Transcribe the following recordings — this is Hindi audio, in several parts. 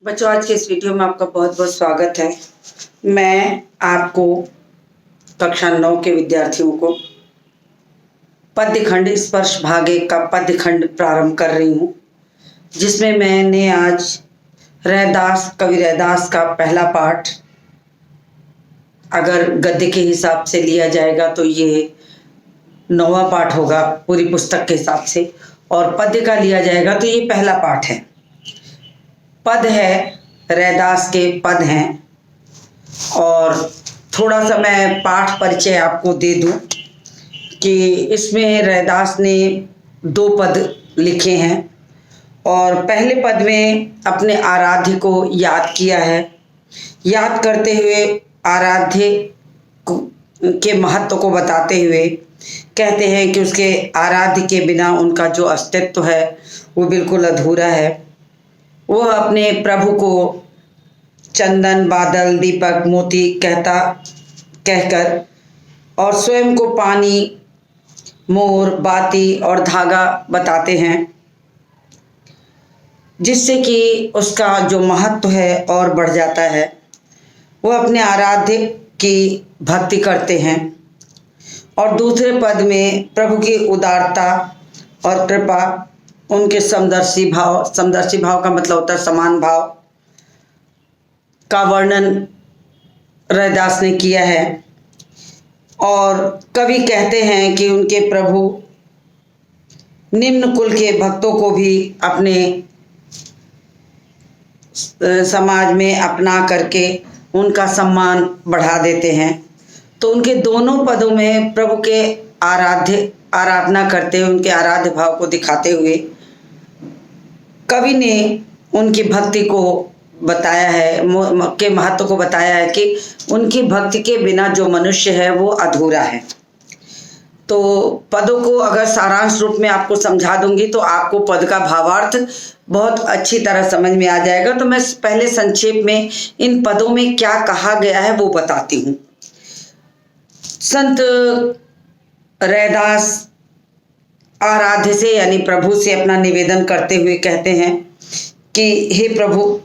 बच्चों, आज के इस वीडियो में आपका बहुत बहुत स्वागत है। मैं आपको कक्षा 9 के विद्यार्थियों को पद्यखंड स्पर्श भाग 1 का पद्यखंड प्रारंभ कर रही हूँ, जिसमें मैंने आज कवि रैदास का पहला पाठ, अगर गद्य के हिसाब से लिया जाएगा तो ये 9वां पाठ होगा पूरी पुस्तक के हिसाब से, और पद्य का लिया जाएगा तो ये पहला पाठ है। पद है, रैदास के पद हैं। और थोड़ा सा मैं पाठ परिचय आपको दे दूं कि इसमें रैदास ने 2 पद लिखे हैं और पहले पद में अपने आराध्य को याद किया है। याद करते हुए आराध्य के महत्व को बताते हुए कहते हैं कि उसके आराध्य के बिना उनका जो अस्तित्व है वो बिल्कुल अधूरा है। वह अपने प्रभु को चंदन, बादल, दीपक, मोती कहकर और स्वयं को पानी, मोर, बाती और धागा बताते हैं, जिससे कि उसका जो महत्व है और बढ़ जाता है। वह अपने आराध्य की भक्ति करते हैं। और दूसरे पद में प्रभु की उदारता और कृपा, उनके समदर्शी भाव का मतलब होता है समान भाव का वर्णन रैदास ने किया है। और कवि कहते हैं कि उनके प्रभु निम्न कुल के भक्तों को भी अपने समाज में अपना करके उनका सम्मान बढ़ा देते हैं। तो उनके दोनों पदों में प्रभु के आराधना करते हुए, उनके आराध्य भाव को दिखाते हुए कवि ने उनकी भक्ति को बताया है, के महत्व को बताया है कि उनकी भक्ति के बिना जो मनुष्य है वो अधूरा है। तो पदों को अगर सारांश रूप में आपको समझा दूंगी तो आपको पद का भावार्थ बहुत अच्छी तरह समझ में आ जाएगा। तो मैं पहले संक्षेप में इन पदों में क्या कहा गया है वो बताती हूँ। संत रैदास आराध्य से यानी प्रभु से अपना निवेदन करते हुए कहते हैं कि हे प्रभु,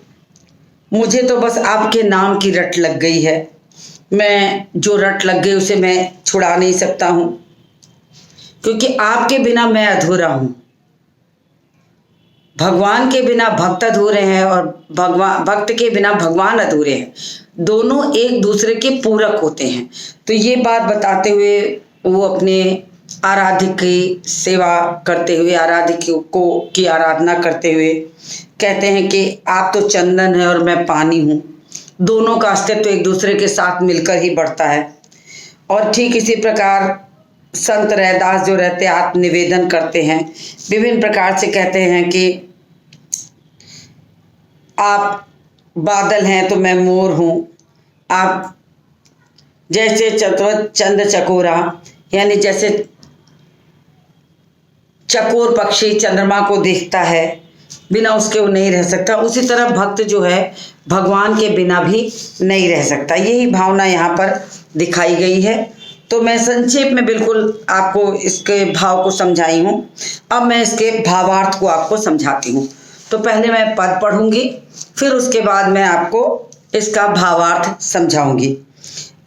मुझे तो बस आपके नाम की रट लग गई है। मैं जो रट लग गई उसे मैं छुड़ा नहीं सकता हूँ, क्योंकि आपके बिना मैं अधूरा हूँ। भगवान के बिना भक्त अधूरे हैं और भक्त के बिना भगवान अधूरे हैं। दोनों एक दूसरे के पूरक होते हैं। तो ये बात बताते हुए वो अपने आराध्य की सेवा करते हुए, आराध्य की आराधना करते हुए कहते हैं कि आप तो चंदन है और मैं पानी हूँ। दोनों का अस्तित्व एक दूसरे के साथ मिलकर ही बढ़ता है। और ठीक इसी प्रकार संत रैदास जो रहते आत्म निवेदन करते हैं, विभिन्न प्रकार से कहते हैं कि आप बादल हैं तो मैं मोर हूँ। आप जैसे चंद चकोरा, यानी जैसे चकोर पक्षी चंद्रमा को देखता है, बिना उसके वो नहीं रह सकता, उसी तरह भक्त जो है भगवान के बिना भी नहीं रह सकता। यही भावना यहाँ पर दिखाई गई है। तो मैं संक्षेप में बिल्कुल आपको इसके भाव को समझाई हूँ। अब मैं इसके भावार्थ को आपको समझाती हूँ। तो पहले मैं पद पढ़ूंगी, फिर उसके बाद मैं आपको इसका भावार्थ समझाऊंगी।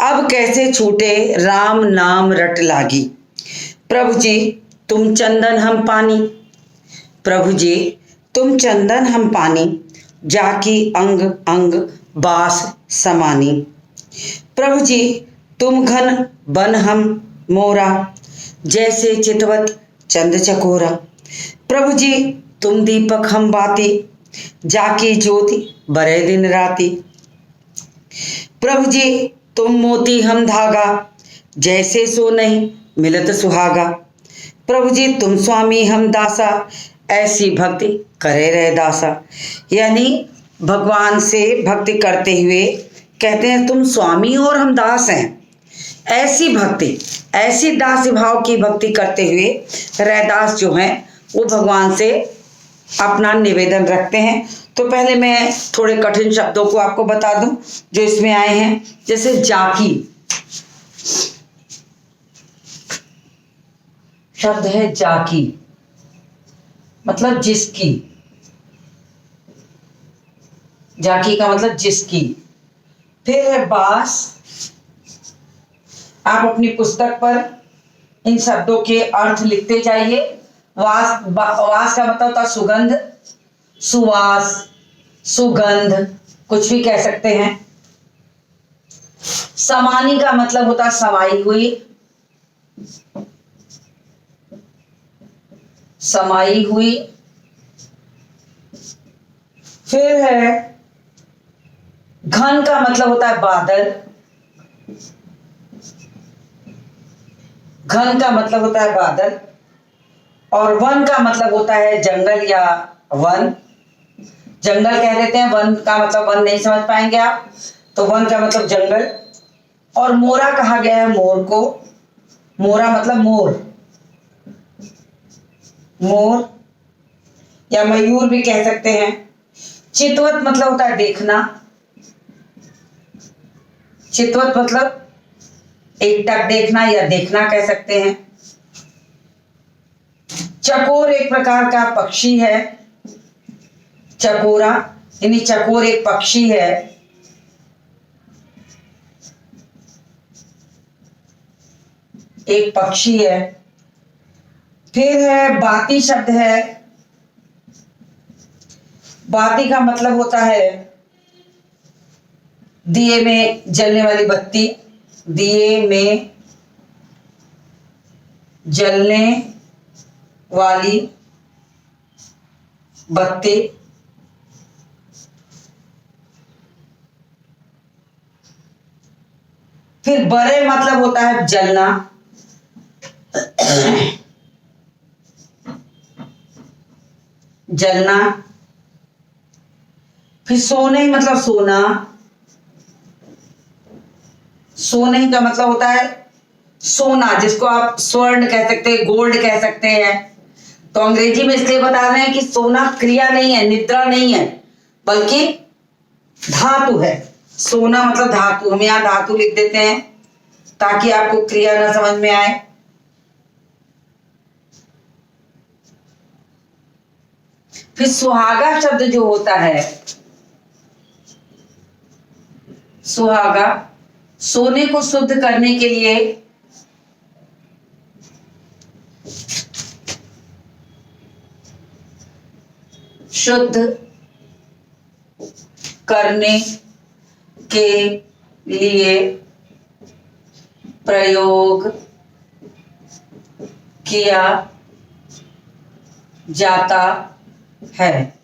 अब कैसे छूटे राम नाम रट लागी, प्रभु जी तुम चंदन हम पानी। प्रभु जी तुम चंदन हम पानी, जाकी अंग अंग बास समानी। प्रभु जी तुम घन बन हम मोरा, जैसे चितवत चंद चकोरा। प्रभु जी तुम दीपक हम बाती, जाकी ज्योति बरे दिन राती। प्रभु जी तुम मोती हम धागा, जैसे सो नहीं मिलत सुहागा। प्रभु जी तुम स्वामी हम दासा, ऐसी भक्ति करे रहे दासा। यानी भगवान से भक्ति करते हुए कहते हैं तुम स्वामी और हम दास हैं। ऐसी भक्ति, ऐसी दास भाव की भक्ति करते हुए रैदास जो हैं वो भगवान से अपना निवेदन रखते हैं। तो पहले मैं थोड़े कठिन शब्दों को आपको बता दूं जो इसमें आए हैं। जैसे जाकी शब्द है, जाकी मतलब जिसकी। जाकी का मतलब जिसकी। फिर है बास। आप अपनी पुस्तक पर इन शब्दों के अर्थ लिखते जाइए। वास वास का मतलब होता है सुगंध, सुवास, सुगंध, कुछ भी कह सकते हैं। समानी का मतलब होता है समाई हुई, समाई हुई। फिर है घन का मतलब होता है बादल, घन का मतलब होता है बादल। और वन का मतलब होता है जंगल या वन, जंगल कह देते हैं, वन का मतलब वन नहीं समझ पाएंगे आप, तो वन का मतलब जंगल। और मोरा कहा गया है मोर को, मोरा मतलब मोर, मोर या मयूर भी कह सकते हैं। चितवत मतलब होता है देखना, चितवत मतलब एकटक देखना या देखना कह सकते हैं। चकोर एक प्रकार का पक्षी है, चकोरा यानी चकोर एक पक्षी है। एक पक्षी है। फिर है बाती शब्द है। बाती का मतलब होता है दिए में जलने वाली बत्ती, दिए में जलने वाली बत्ती। फिर बरे मतलब होता है जलना, जलना। फिर सोने मतलब सोना, सोने का मतलब होता है सोना, जिसको आप स्वर्ण कह सकते हैं, गोल्ड कह सकते हैं। तो अंग्रेजी में इसलिए बता रहे हैं कि सोना क्रिया नहीं है, निद्रा नहीं है, बल्कि धातु है। सोना मतलब धातु, हम यहां धातु लिख देते हैं ताकि आपको क्रिया ना समझ में आए। फिर सुहागा शब्द जो होता है, सुहागा सोने को शुद्ध करने के लिए शुद्ध करने के लिए प्रयोग किया जाता है।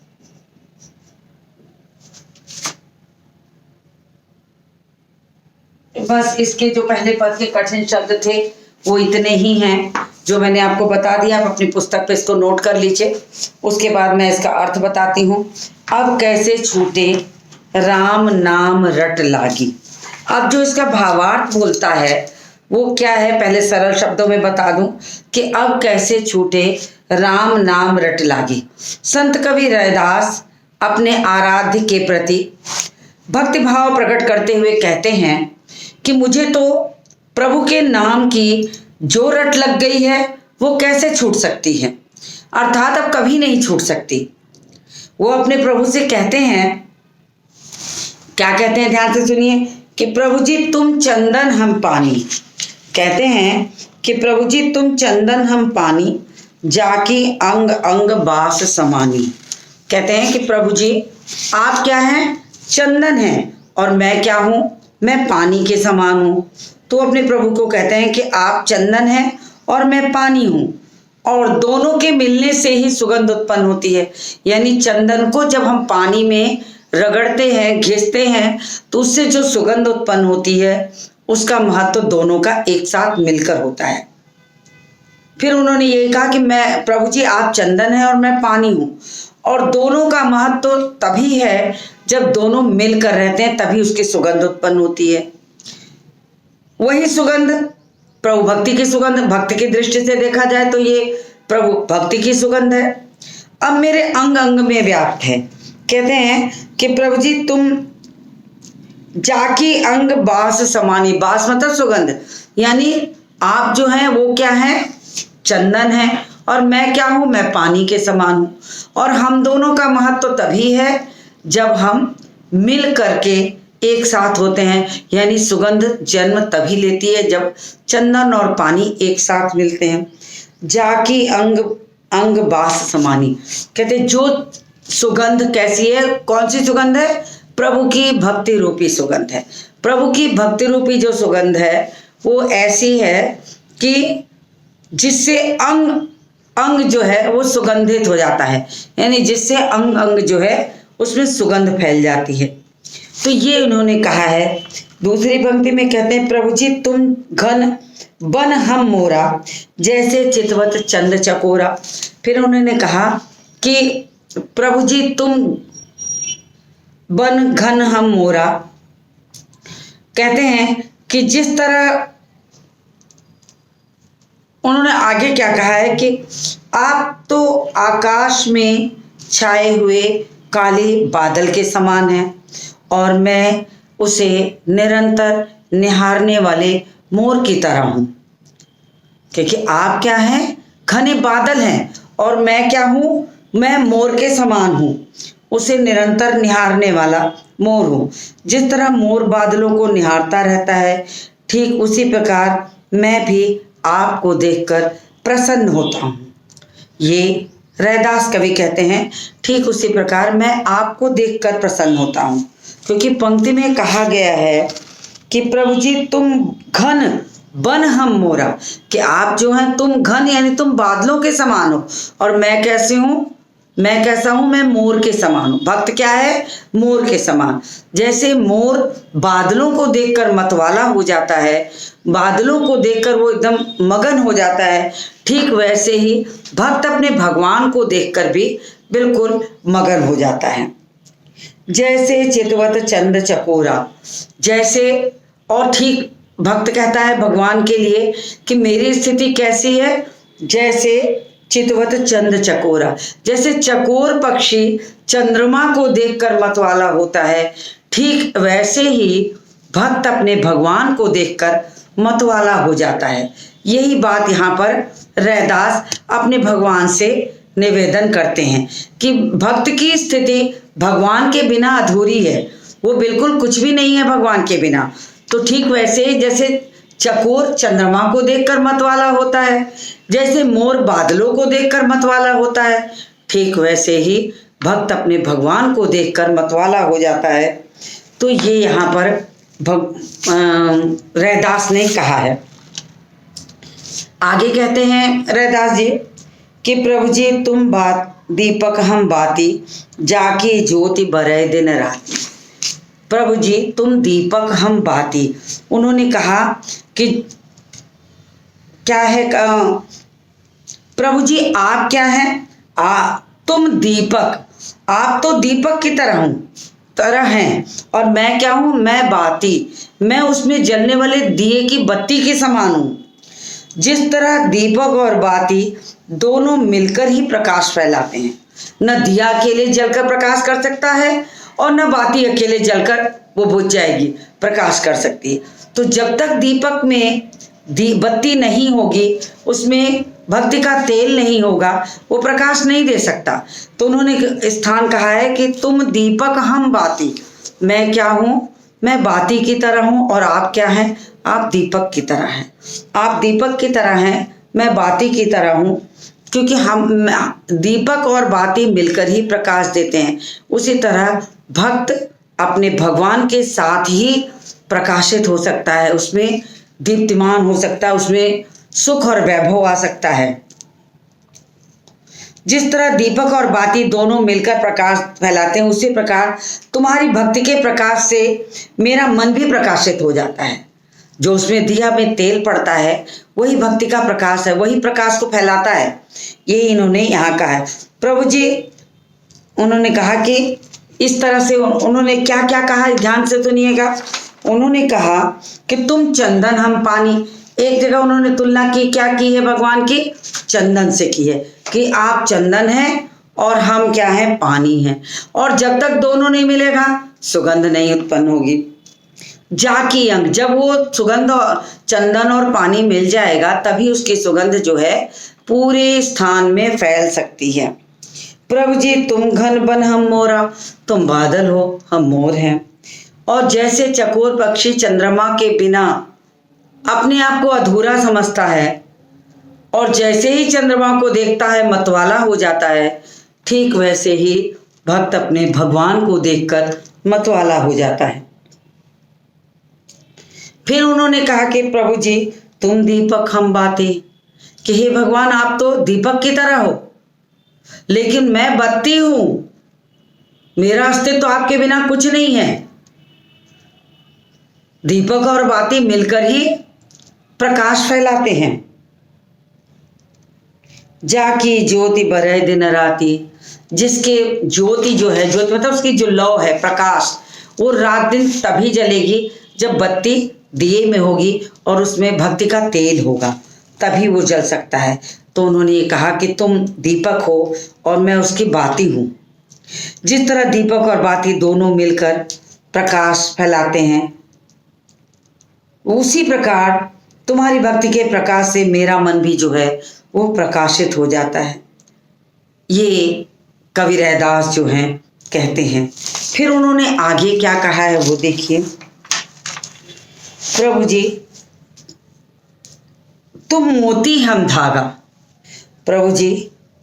बस इसके जो पहले पद के कठिन शब्द थे वो इतने ही हैं जो मैंने आपको बता दिया। आप अपनी पुस्तक पे इसको नोट कर लीजिए। उसके बाद मैं इसका अर्थ बताती हूँ। अब कैसे छूटे राम नाम रट लागी। अब जो इसका भावार्थ बोलता है वो क्या है, पहले सरल शब्दों में बता दूं कि अब कैसे छूटे राम नाम रट लागी। संत कवि रैदास अपने आराध्य के प्रति भक्ति भाव प्रकट करते हुए कहते हैं कि मुझे तो प्रभु के नाम की जो रट लग गई है वो कैसे छूट सकती है, अर्थात अब कभी नहीं छूट सकती। वो अपने प्रभु से कहते हैं, क्या कहते हैं, ध्यान से सुनिए, कि प्रभु जी तुम चंदन हम पानी। कहते हैं कि प्रभु जी तुम चंदन हम पानी, जाकी अंग अंग बास समानी। कहते हैं कि प्रभु जी आप क्या हैं, चंदन हैं, और मैं क्या हूं, मैं पानी के समान हूं। तो अपने प्रभु को कहते हैं कि आप चंदन हैं और मैं पानी हूं, और दोनों के मिलने से ही सुगंध उत्पन्न होती है। यानी चंदन को जब हम पानी में रगड़ते हैं, घिसते हैं, तो उससे जो सुगंध उत्पन्न होती है उसका महत्व दोनों का एक साथ मिलकर होता है। फिर उन्होंने ये कहा कि मैं प्रभु जी आप चंदन हैं और मैं पानी हूं, और दोनों का महत्व तभी है जब दोनों मिलकर रहते हैं, तभी उसकी सुगंध उत्पन्न होती है। वही सुगंध प्रभु भक्ति की सुगंध, भक्ति की दृष्टि से देखा जाए तो ये प्रभु भक्ति की सुगंध है। अब मेरे अंग अंग में व्याप्त है। कहते हैं कि प्रभु जी तुम जाकी अंग बास समानी। बास मतलब सुगंध, यानी आप जो हैं वो क्या हैं, चंदन है, और मैं क्या हूं, मैं पानी के समान हूं। और हम दोनों का महत्व तभी है जब हम मिल करके एक साथ होते हैं, यानी सुगंध जन्म तभी लेती है जब चंदन और पानी एक साथ मिलते हैं। जाकी अंग अंग बास समानी, कहते जो सुगंध कैसी है, कौन सी सुगंध है? प्रभु की भक्ति रूपी सुगंध है। प्रभु की भक्ति रूपी जो सुगंध है वो ऐसी है कि जिससे अंग अंग जो है वो सुगंधित हो जाता है, यानी जिससे अंग अंग जो है उसमें सुगंध फैल जाती है। तो ये उन्होंने कहा है। दूसरी पंक्ति में कहते हैं, प्रभु जी तुम घन बन हम मोरा, जैसे चितवत चंद चकोरा। फिर उन्होंने कहा कि प्रभु जी तुम बन घन हम मोरा, कहते हैं कि जिस तरह उन्होंने आगे क्या कहा है कि आप तो आकाश में छाए हुए काले बादल के समान हैं और मैं उसे निरंतर निहारने वाले मोर की तरह हूं। क्योंकि आप क्या हैं? घने बादल हैं और मैं क्या हूं? मैं मोर के समान हूं, उसे निरंतर निहारने वाला मोर हूं। जिस तरह मोर बादलों को निहारता रहता है, ठीक उसी प्रकार मैं भी आपको देखकर प्रसन्न होता हूं। ये रैदास कवि कहते हैं, ठीक उसी प्रकार मैं आपको देखकर प्रसन्न होता हूं। क्योंकि पंक्ति में कहा गया है कि प्रभु जी तुम घन बन हम मोरा, कि आप जो हैं तुम घन यानी तुम बादलों के समान हो और मैं कैसे हूं? मैं कैसा हूं? मैं मोर के समान हूं। भक्त क्या है? मोर के समान। जैसे मोर बादलों को देखकर मतवाला हो जाता है, बादलों को देखकर वो एकदम मगन हो जाता है, ठीक वैसे ही भक्त अपने भगवान को देखकर भी बिल्कुल मगन हो जाता है। जैसे चितवत चंद चकोरा, जैसे, और ठीक भक्त कहता है भगवान के लिए कि मेरी स्थिति कैसी है? जैसे चितवत चंद चकोरा, जैसे चकोर पक्षी चंद्रमा को देखकर मतवाला होता है, ठीक वैसे ही भक्त अपने भगवान को देखकर मतवाला हो जाता है। यही बात यहाँ पर रैदास अपने भगवान से निवेदन करते हैं कि भक्त की स्थिति भगवान के बिना अधूरी है, वो बिल्कुल कुछ भी नहीं है भगवान के बिना। तो ठीक वैसे ही जैसे चकोर चंद्रमा को देखकर मतवाला होता है, जैसे मोर बादलों को देखकर मतवाला होता है, ठीक वैसे ही भक्त अपने भगवान को देखकर मतवाला हो जाता है। तो ये यहाँ पर रैदास ने कहा है। आगे कहते हैं रैदास जी कि प्रभु जी तुम बात दीपक हम बाती, जाके ज्योति बरय दिन राती। प्रभु जी तुम दीपक हम बाती। उन्होंने कहा कि क्या है? प्रभु जी आप क्या हैं? तुम दीपक, आप तो दीपक की तरह हैं और मैं क्या हूं? मैं बाती, मैं उसमें जलने वाले दिए की बत्ती के समान हूं। जिस तरह दीपक और बाती दोनों मिलकर ही प्रकाश फैलाते हैं, न दिया अकेले जलकर प्रकाश कर सकता है और न बाती अकेले जलकर वो बुझ जाएगी, प्रकाश कर सकती है। तो जब तक दीपक में बत्ती नहीं होगी, उसमें भक्ति का तेल नहीं होगा, वो प्रकाश नहीं दे सकता। तो उन्होंने स्थान कहा है कि तुम दीपक हम बाती, मैं क्या हूं? मैं बाती की तरह हूं और आप क्या हैं? आप दीपक की तरह हैं। आप दीपक की तरह हैं, मैं बाती की तरह हूं। क्योंकि हम दीपक और बाती मिलकर ही प्रकाश देते हैं, उसी तरह भक्त अपने भगवान के साथ ही प्रकाशित हो सकता है, उसमें दीप्तिमान हो सकता है, उसमें सुख और वैभव आ सकता है। जिस तरह दीपक और बाती दोनों मिलकर प्रकाश फैलाते हैं, उसी प्रकार तुम्हारी भक्ति के प्रकाश से मेरा मन भी प्रकाशित हो जाता है। जो उसमें दिया में तेल पड़ता है वही भक्ति का प्रकाश है, वही प्रकाश को फैलाता है। ये इन्होंने यहाँ कहा है। प्रभु जी उन्होंने कहा कि इस तरह से उन्होंने क्या क्या कहा, ध्यान से सुनिएगा। उन्होंने कहा कि तुम चंदन हम पानी। एक जगह उन्होंने तुलना की, क्या की है? भगवान की चंदन से की है कि आप चंदन हैं और हम क्या हैं? पानी हैं। और जब तक दोनों नहीं मिलेगा सुगंध नहीं उत्पन्न होगी। जाकी अंग, जब वो सुगंध और चंदन और पानी मिल जाएगा तभी उसकी सुगंध जो है पूरे स्थान में फैल सकती है। प्रभु जी तुम घन बन हम मोरा, तुम बादल हो हम मोर हैं। और जैसे चकोर पक्षी चंद्रमा के बिना अपने आप को अधूरा समझता है और जैसे ही चंद्रमा को देखता है मतवाला हो जाता है, ठीक वैसे ही भक्त अपने भगवान को देखकर मतवाला हो जाता है। फिर उन्होंने कहा कि प्रभु जी तुम दीपक हम बाती, कि हे भगवान आप तो दीपक की तरह हो, लेकिन मैं बत्ती हूं, मेरा अस्तित्व तो आपके बिना कुछ नहीं है। दीपक और बाती मिलकर ही प्रकाश फैलाते हैं। जाकी ज्योति बरय दिन राती, जिसके ज्योति जो है, ज्योति मतलब उसकी जो लौ है प्रकाश, वो रात दिन तभी जलेगी जब बत्ती दिए में होगी और उसमें भक्ति का तेल होगा, तभी वो जल सकता है। तो उन्होंने ये कहा कि तुम दीपक हो और मैं उसकी बाती हूँ। जिस तरह दीपक और बाती दोनों मिलकर प्रकाश फैलाते हैं, उसी प्रकार तुम्हारी भक्ति के प्रकाश से मेरा मन भी जो है वो प्रकाशित हो जाता है। ये कवि रैदास जो हैं कहते हैं। फिर उन्होंने आगे क्या कहा है वो देखिए। प्रभु जी तुम मोती हम धागा, प्रभु जी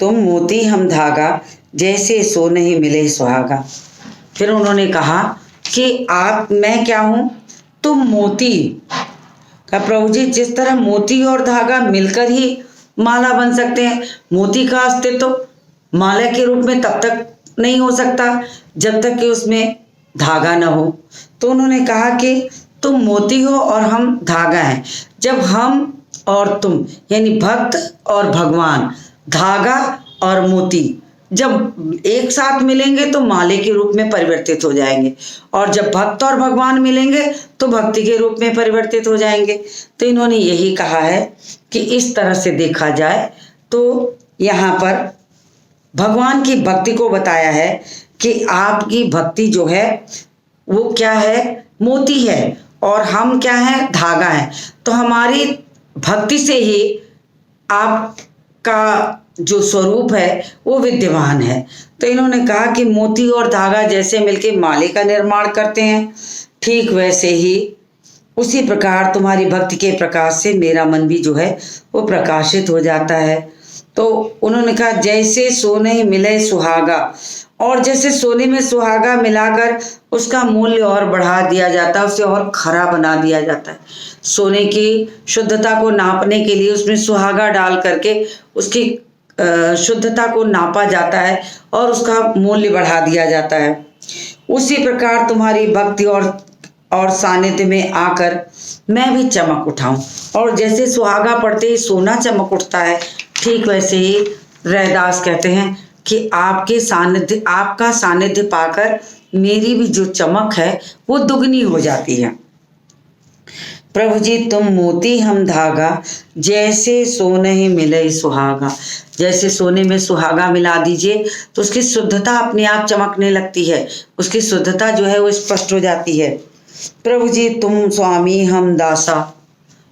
तुम मोती हम धागा, जैसे सो नहीं मिले सुहागा। फिर उन्होंने कहा कि मैं क्या हूं, तुम मोती। कहा प्रभु जी जिस तरह मोती और धागा मिलकर ही माला बन सकते हैं, मोती का अस्तित्व तो माला के रूप में तब तक नहीं हो सकता जब तक कि उसमें धागा ना हो। तो उन्होंने कहा कि तुम मोती हो और हम धागा हैं। जब हम और तुम यानी भक्त और भगवान, धागा और मोती जब एक साथ मिलेंगे तो माले के रूप में परिवर्तित हो जाएंगे, और जब भक्त और भगवान मिलेंगे तो भक्ति के रूप में परिवर्तित हो जाएंगे। तो इन्होंने यही कहा है कि इस तरह से देखा जाए तो यहाँ पर भगवान की भक्ति को बताया है कि आपकी भक्ति जो है वो क्या है, मोती है, और हम क्या है, धागा है। तो हमारी भक्ति से ही आपका जो स्वरूप है वो विद्यमान है। तो इन्होंने कहा कि मोती और धागा जैसे मिलके माले का निर्माण करते हैं, ठीक वैसे ही उसी प्रकार तुम्हारी भक्ति के प्रकाश से मेरा मन भी जो है वो प्रकाशित हो जाता है। तो उन्होंने कहा जैसे सोने मिले सुहागा, और जैसे सोने में सुहागा मिलाकर उसका मूल्य और बढ़ा दिया जाता है, उसे और खरा बना दिया जाता है। सोने की शुद्धता को नापने के लिए उसमें सुहागा डाल करके उसकी शुद्धता को नापा जाता है और उसका मूल्य बढ़ा दिया जाता है। उसी प्रकार तुम्हारी भक्ति और सानिध्य में आकर मैं भी चमक उठाऊं, और जैसे सुहागा पड़ते ही सोना चमक उठता है, ठीक वैसे ही रैदास कहते हैं कि आपका सानिध्य पाकर मेरी भी जो चमक है वो दुगनी हो जाती है। प्रभु जी तुम मोती हम धागा, जैसे सोने ही मिले सुहागा। जैसे सोने में सुहागा मिला दीजिए तो उसकी शुद्धता अपने आप चमकने लगती है, उसकी शुद्धता जो है वो स्पष्ट हो जाती है। प्रभु जी तुम स्वामी हम दासा,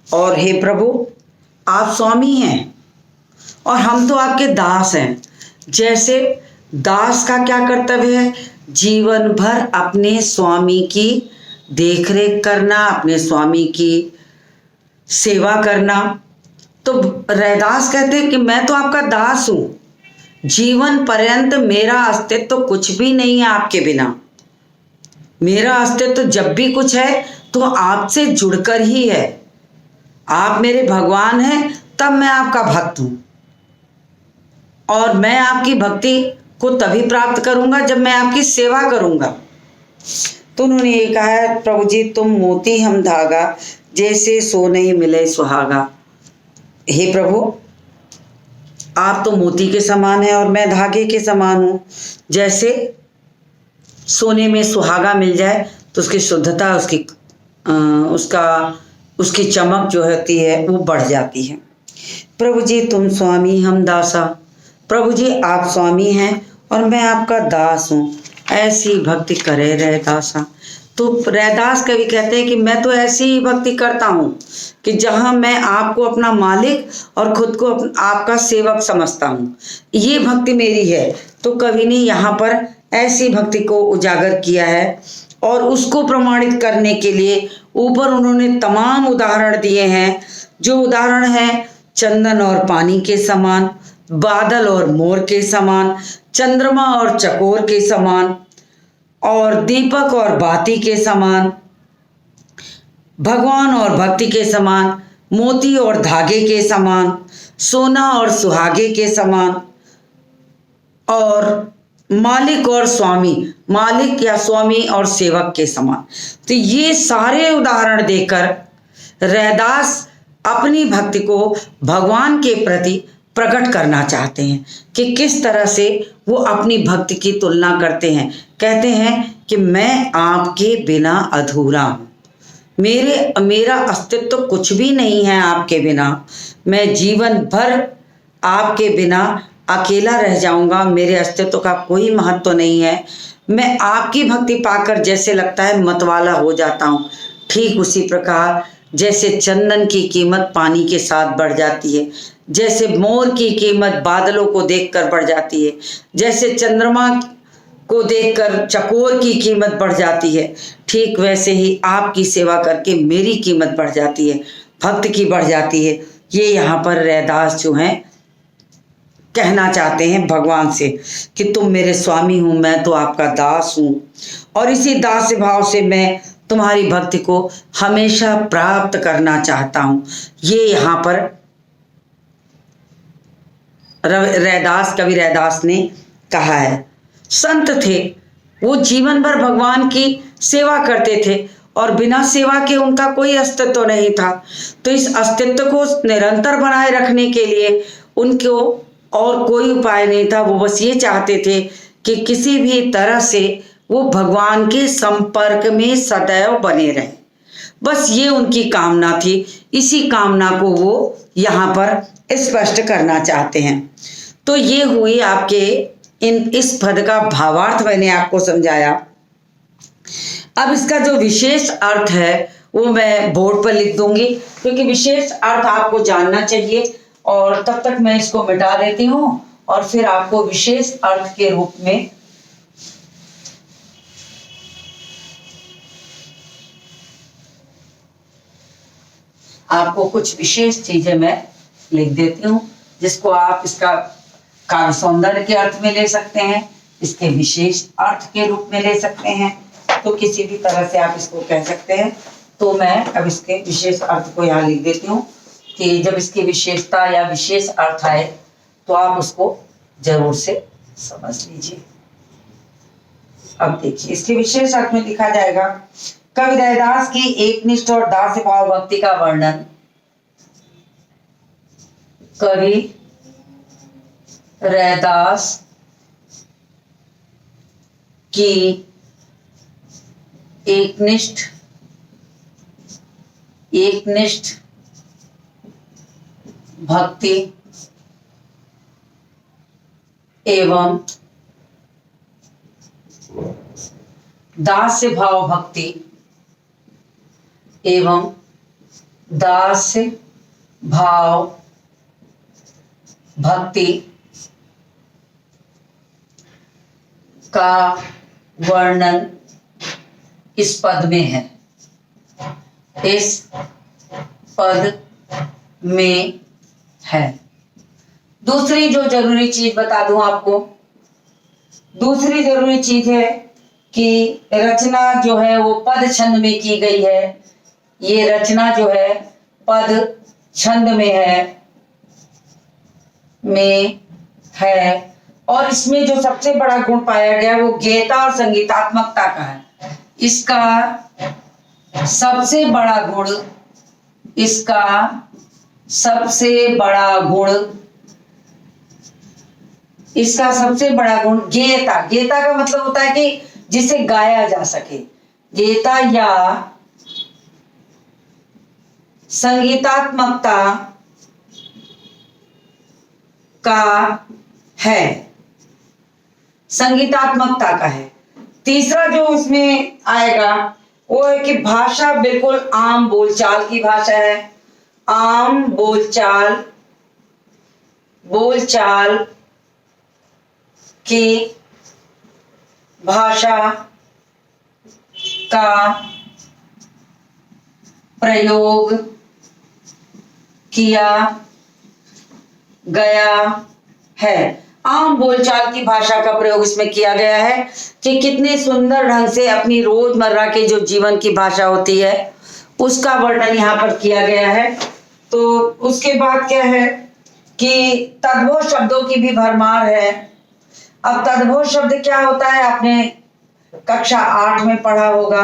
और हे प्रभु आप स्वामी हैं और हम तो आपके दास हैं। जैसे दास का क्या कर्तव्य है, जीवन भर अपने स्वामी की देखरेख करना, अपने स्वामी की सेवा करना। तो रैदास कहते हैं कि मैं तो आपका दास हूं, जीवन पर्यंत मेरा अस्तित्व तो कुछ भी नहीं है आपके बिना। मेरा अस्तित्व तो जब भी कुछ है तो आपसे जुड़कर ही है। आप मेरे भगवान हैं तब मैं आपका भक्त हूं, और मैं आपकी भक्ति को तभी प्राप्त करूंगा जब मैं आपकी सेवा करूंगा। तो उन्होंने ये कहा है प्रभु जी तुम मोती हम धागा, जैसे सोने ही मिले सुहागा। हे प्रभु आप तो मोती के समान हैं और मैं धागे के समान हूँ। जैसे सोने में सुहागा मिल जाए तो उसकी शुद्धता, उसकी चमक जो होती है वो बढ़ जाती है। प्रभु जी तुम स्वामी हम दासा, प्रभु जी आप स्वामी हैं और मैं आपका दास हूँ, ऐसी भक्ति करे रैदासा। तो रैदास कवि कहते हैं कि मैं तो ऐसी ही भक्ति करता हूँ कि जहाँ मैं आपको अपना मालिक और खुद को आपका सेवक समझता हूँ। ये भक्ति मेरी है तो कवि ने यहाँ पर ऐसी भक्ति को उजागर किया है और उसको प्रमाणित करने के लिए ऊपर उन्होंने तमाम उदाहरण दिए हैं। जो उदाहरण है चंदन और पानी के समान, बादल और मोर के समान, चंद्रमा और चकोर के समान, और दीपक और बाती के समान, भगवान और भक्ति के समान, मोती और धागे के समान, सोना और सुहागे के समान, और मालिक और स्वामी, मालिक या स्वामी और सेवक के समान। तो ये सारे उदाहरण देकर रैदास अपनी भक्ति को भगवान के प्रति प्रकट करना चाहते हैं कि किस तरह से वो अपनी भक्ति की तुलना करते हैं। कहते हैं कि मैं आपके बिना अधूरा हूँ, मेरा अस्तित्व कुछ भी नहीं है आपके बिना, मैं जीवन भर आपके बिना अकेला रह जाऊंगा, मेरे अस्तित्व का कोई महत्व नहीं है। मैं आपकी भक्ति पाकर जैसे लगता है मतवाला हो जाता हूँ, ठीक उसी प्रकार जैसे चंदन की कीमत पानी के साथ बढ़ जाती है, जैसे मोर की कीमत बादलों को देखकर बढ़ जाती है, जैसे चंद्रमा को देखकर चकोर की कीमत बढ़ जाती है, ठीक वैसे ही आपकी सेवा करके मेरी कीमत बढ़ जाती है, भक्त की बढ़ जाती है। ये यहाँ पर रैदास जो हैं कहना चाहते हैं भगवान से कि तुम मेरे स्वामी हूँ, मैं तो आपका दास हूँ, और इसी दास भाव से मैं तुम्हारी भक्ति को हमेशा प्राप्त करना चाहता हूँ। ये यहाँ पर रैदास, कवि रैदास ने कहा है। संत थे, वो जीवन भर भगवान की सेवा करते थे और बिना सेवा के उनका कोई अस्तित्व नहीं था। तो इस अस्तित्व को निरंतर बनाए रखने के लिए उनको और कोई उपाय नहीं था। वो बस ये चाहते थे कि किसी भी तरह से वो भगवान के संपर्क में सदैव बने रहें, बस ये उनकी कामना थी। इसी कामना को वो यहाँ पर स्पष्ट करना चाहते हैं। तो ये हुई आपके इस पद का भावार्थ मैंने आपको समझाया। अब इसका जो विशेष अर्थ है वो मैं बोर्ड पर लिख दूंगी, क्योंकि विशेष अर्थ आपको जानना चाहिए। और तब तक मैं इसको मिटा देती हूँ और फिर आपको विशेष अर्थ के रूप में आपको कुछ विशेष चीजें मैं लिख देती हूँ, जिसको आप इसका काव्य सौंदर्य के अर्थ में ले सकते हैं, इसके विशेष अर्थ के रूप में ले सकते हैं, तो किसी भी तरह से आप इसको कह सकते हैं। तो मैं अब इसके विशेष अर्थ को यहाँ लिख देती हूँ कि जब इसकी विशेषता या विशेष अर्थ आए तो आप उसको जरूर से समझ लीजिए। अब देखिए इसके विशेष अर्थ में लिखा जाएगा, कवि रैदास की एकनिष्ठ और दास्य भाव भक्ति का वर्णन। कवि रैदास की एकनिष्ठ भक्ति एवं दास्य भाव भक्ति एवं दास्य भाव भक्ति का वर्णन इस पद में है। इस पद में है। दूसरी जो जरूरी चीज बता दूं आपको, दूसरी जरूरी चीज है कि रचना जो है वो पद छंद में की गई है। ये रचना जो है पद छंद में है और इसमें जो सबसे बड़ा गुण पाया गया वो गेयता और संगीतात्मकता का है। इसका सबसे बड़ा गुण, इसका सबसे बड़ा गुण, इसका सबसे बड़ा गुण गेयता। गेयता का मतलब होता है कि जिसे गाया जा सके। गेयता या संगीतात्मकता का है, संगीतात्मकता का है। तीसरा जो इसमें आएगा वो है कि भाषा बिल्कुल आम बोलचाल की भाषा है। आम बोलचाल की भाषा का प्रयोग किया गया है। आम बोलचाल की भाषा का प्रयोग इसमें किया गया है कि कितने सुंदर ढंग से अपनी रोजमर्रा के जो जीवन की भाषा होती है उसका वर्णन यहाँ पर किया गया है। तो उसके बाद क्या है कि तद्भव शब्दों की भी भरमार है। अब तद्भव शब्द क्या होता है, आपने कक्षा 8 में पढ़ा होगा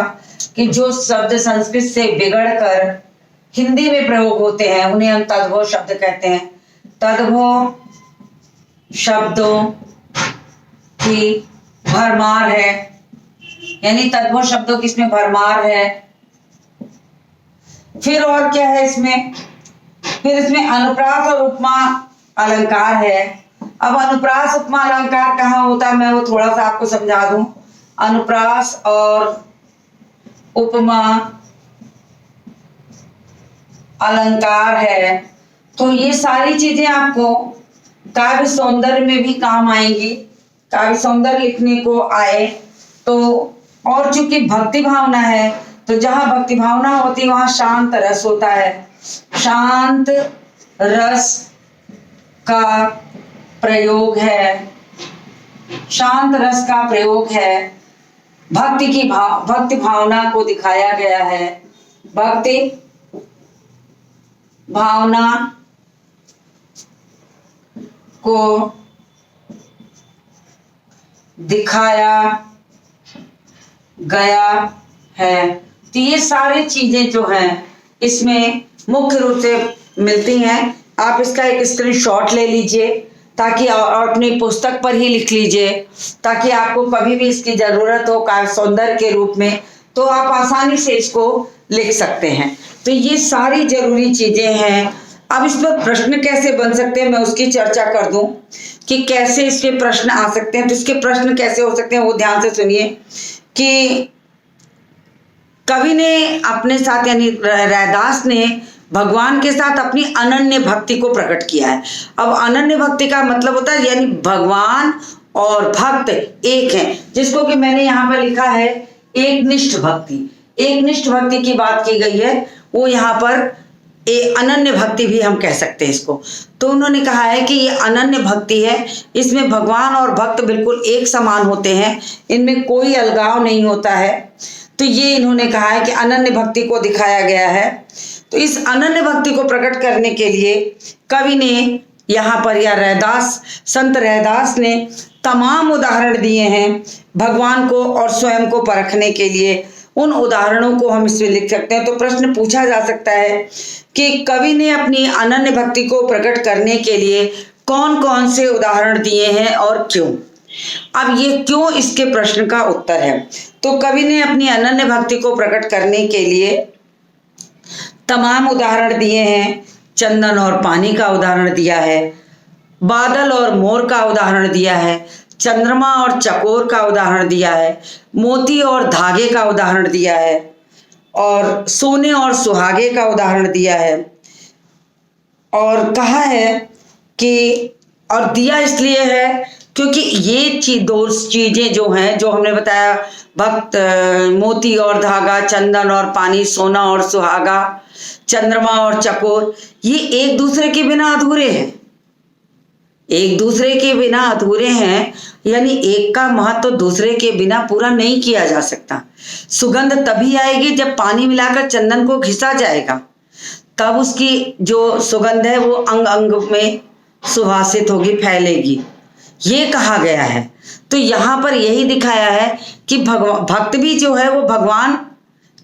कि जो शब्द संस्कृत से बिगड़कर हिंदी में प्रयोग होते हैं उन्हें हम तद्भव शब्द कहते हैं। तद्भव शब्दों की भरमार है, यानी तद्भव शब्दों की इसमें भरमार है। फिर और क्या है इसमें, फिर इसमें अनुप्रास और उपमा अलंकार है। अब अनुप्रास उपमा अलंकार कहाँ होता है मैं वो थोड़ा सा आपको समझा दूं। अनुप्रास और उपमा अलंकार है तो ये सारी चीजें आपको काव्य सौंदर्य में भी काम आएंगी, काव्य सौंदर्य लिखने को आए तो। और चूंकि भक्ति भावना है तो जहां भक्ति भावना होती है वहां शांत रस होता है। शांत रस का प्रयोग है, शांत रस का प्रयोग है। भक्ति भावना को दिखाया गया है, भक्ति भावना को दिखाया गया है। तो ये सारी चीजें जो हैं इसमें मुख्य रूप से मिलती हैं। आप इसका एक स्क्रीनशॉट ले लीजिए ताकि और अपनी पुस्तक पर ही लिख लीजिए ताकि आपको कभी भी इसकी जरूरत हो काव्य सौंदर्य के रूप में तो आप आसानी से इसको लिख सकते हैं। तो ये सारी जरूरी चीजें हैं। अब इस पर प्रश्न कैसे बन सकते हैं मैं उसकी चर्चा कर दूं कि कैसे इसके प्रश्न आ सकते हैं। तो इसके प्रश्न कैसे हो सकते हैं वो ध्यान से सुनिए कि कवि ने अपने साथ यानी रैदास ने भगवान के साथ अपनी अनन्य भक्ति को प्रकट किया है। अब अनन्य भक्ति का मतलब होता है यानी भगवान और भक्त एक हैं, जिसको कि मैंने यहाँ पर लिखा है एकनिष्ठ भक्ति। एकनिष्ठ भक्ति की बात की गई है, वो यहाँ पर अनन्य भक्ति भी हम कह सकते हैं इसको। तो उन्होंने कहा है कि ये अनन्य भक्ति है, इसमें भगवान और भक्त बिल्कुल एक समान होते हैं, इनमें कोई अलगाव नहीं होता है। तो ये इन्होंने कहा है कि अनन्य भक्ति को दिखाया गया है। तो इस अनन्य भक्ति को प्रकट करने के लिए कवि ने यहाँ पर या रैदास संत रैदास ने तमाम उदाहरण दिए हैं भगवान को और स्वयं को परखने के लिए। उन उदाहरणों को हम इसमें लिख सकते हैं। तो प्रश्न पूछा जा सकता है कि कवि ने अपनी अनन्य भक्ति को प्रकट करने के लिए कौन कौन से उदाहरण दिए हैं और क्यों। अब ये क्यों इसके प्रश्न का उत्तर है। तो कवि ने अपनी अनन्य भक्ति को प्रकट करने के लिए तमाम उदाहरण दिए हैं। चंदन और पानी का उदाहरण दिया है, बादल और मोर का उदाहरण दिया है, चंद्रमा और चकोर का उदाहरण दिया है, मोती और धागे का उदाहरण दिया है और सोने और सुहागे का उदाहरण दिया है। और कहा है कि और दिया इसलिए है क्योंकि ये दो चीजें जो हैं जो हमने बताया भक्त मोती और धागा, चंदन और पानी, सोना और सुहागा, चंद्रमा और चकोर, ये एक दूसरे के बिना अधूरे हैं। एक दूसरे के बिना अधूरे हैं यानी एक का महत्व तो दूसरे के बिना पूरा नहीं किया जा सकता। सुगंध तभी आएगी जब पानी मिलाकर चंदन को घिसा जाएगा, तब उसकी जो सुगंध है वो अंग अंग में सुवासित होगी, फैलेगी, ये कहा गया है। तो यहाँ पर यही दिखाया है कि भक्त भी जो है वो भगवान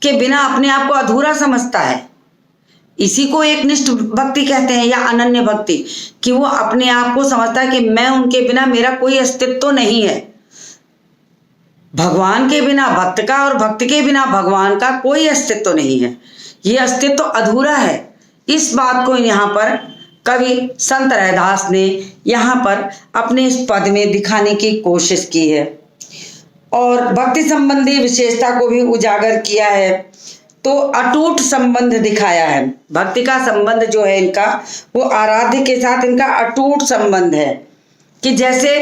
के बिना अपने आप को अधूरा समझता है। इसी को एकनिष्ठ भक्ति कहते हैं या अनन्य भक्ति, कि वो अपने आप को समझता है कि मैं उनके बिना मेरा कोई अस्तित्व नहीं है। भगवान के बिना भक्त का और भक्त के बिना भगवान का कोई अस्तित्व नहीं है, ये अस्तित्व अधूरा है। इस बात को यहाँ पर कवि संत रैदास ने यहाँ पर अपने इस पद में दिखाने की कोशिश की है और भक्ति संबंधी विशेषता को भी उजागर किया है। तो अटूट संबंध दिखाया है। भक्ति का संबंध जो है इनका वो आराध्य के साथ इनका अटूट संबंध है कि जैसे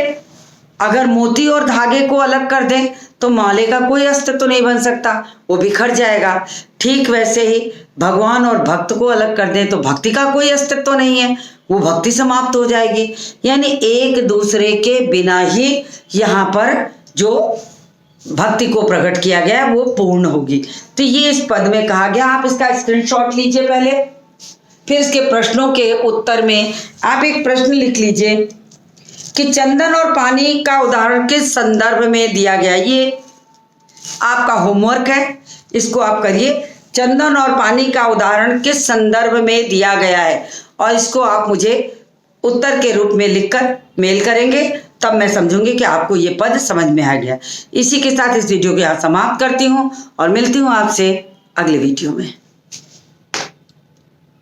अगर मोती और धागे को अलग कर दें तो माले का कोई अस्तित्व नहीं बन सकता, वो बिखर जाएगा। ठीक वैसे ही भगवान और भक्त को अलग कर दें तो भक्ति का कोई अस्तित्व नहीं है, वो भक्ति समाप्त हो जाएगी। यानी एक दूसरे के बिना ही यहाँ पर जो भक्ति को प्रकट किया गया है वो पूर्ण होगी। तो ये इस पद में कहा गया। आप इसका स्क्रीनशॉट लीजिए पहले, फिर इसके प्रश्नों के उत्तर में आप एक प्रश्न लिख लीजिए कि चंदन और पानी का उदाहरण किस संदर्भ में दिया गया। ये आपका होमवर्क है, इसको आप करिए। चंदन और पानी का उदाहरण किस संदर्भ में दिया गया है, और इसको आप मुझे उत्तर के रूप में लिखकर मेल करेंगे, तब मैं समझूंगी कि आपको ये पद समझ में आ गया। इसी के साथ इस वीडियो को यहाँ समाप्त करती हूँ और मिलती हूँ आपसे अगले वीडियो में।